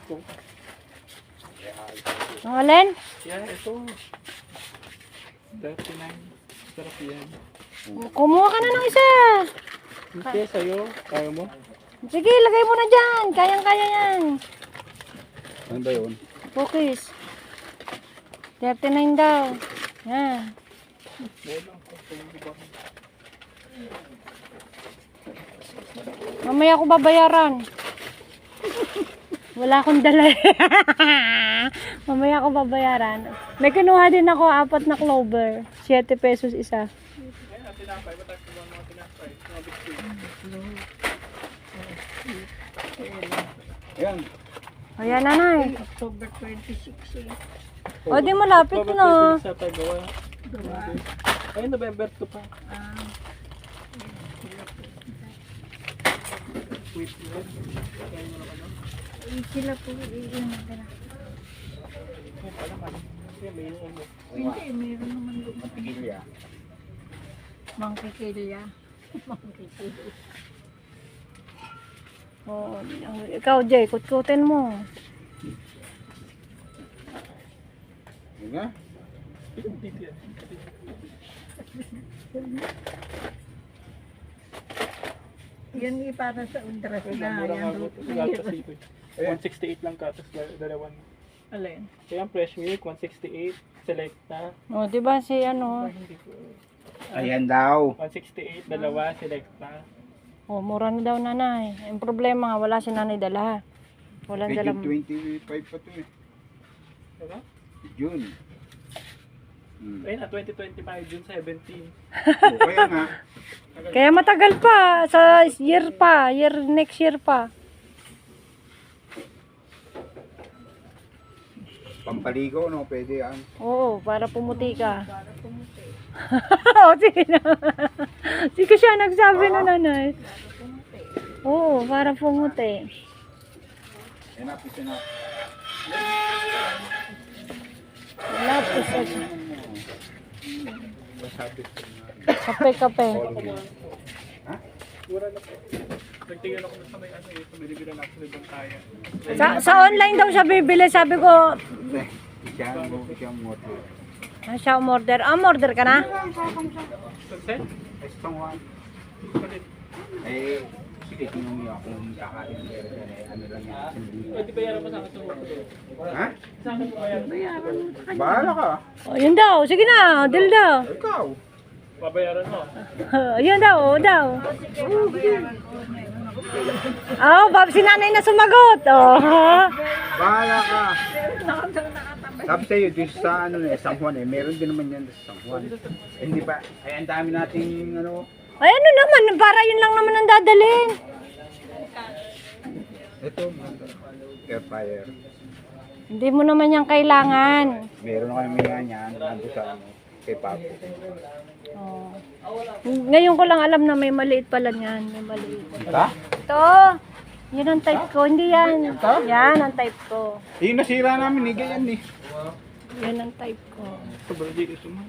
ito. Ang alin? Yeah, ito. 39. Sarap yan. Kumuha ka na ng isa. Hindi, sa'yo. Kaya mo? Sige, lagay mo na dyan. Kayang-kaya yan. Ano ba yun? Cookies. 39 daw. Yan. Mamaya ako babayaran. Wala akong dala. Mamaya ako babayaran. May kinuha din ako, 4 na clover. 7 pesos isa. Ayan. Ayan, nanay. October 26 eh. O, di malapit na. Sa paggawa. Ay, November 2 pa. Wait, Sila po yun nagdala. Hindi, meron naman doon. Pagilya. Mangkikilya. Mangkikilya. Oh, ikaw, Jay, kutkutin mo. Yun nga. Yan para sa udras na. Yan doon. 168 lang ka, tapos dalawang. Alin? Kaya ang fresh milk, 168. Select na. O, di ba si ano? Hindi ko. Ayan daw. 168, dalawa, select na. O, mura na daw, nanay. Ang problema nga, wala si nanay dala. Walang dala. Medyo 25 pa to eh. Diba? June. Ayun na, 2025, June 17. O, kaya nga. Kaya matagal pa. Sa year pa. Next year pa. Pampaligo, no? Pwede yan. Oo, para pumuti ka. O, sige na. Sige siya nagsabi na nanay. Oo, para pumuti. Enough is enough. Wala po sa Masabi. kape-kape. Ha? Mura na po. Nagtingin ako sa may ano eh, pamilibilan natin ng ibang kaya. Sa online daw siya bibili. Sabi ko, Siyang moto. siya umorder. Umorder ka na? Sunset? Estong one. Palit. Eh, sige, tingnan mo kung kakain. Ano lang yan. Pwede bayaran mo sa akin sa mga. Ha? Sa akin mo bayaran. Bahala ka. O, yun daw. Sige na. Deal daw. Ikaw. Babayaran mo. Yun daw. O daw. Oh, Bob, si nanay na sumagot. Oh. Bahala ka. Sabi sa'yo, dito sa ano na, San Juan eh, meron din naman yan sa San Juan. Eh, hindi ba? Ay, ang dami nating ano. Ay, ano naman. Para yun lang naman ang dadalhin. Ito, air fryer. Hindi mo naman yan kailangan. Meron na kami nga yan, nandun sa ano, kay Papo. Oh. Ngayon ko lang alam na may maliit pala niyan. May maliit. Ito? Ito. Yan ang type ko. Hindi yan. Yan ang type ko. Yung nasira namin, ganyan eh. Yan ang type ko. Sobrang dito suman.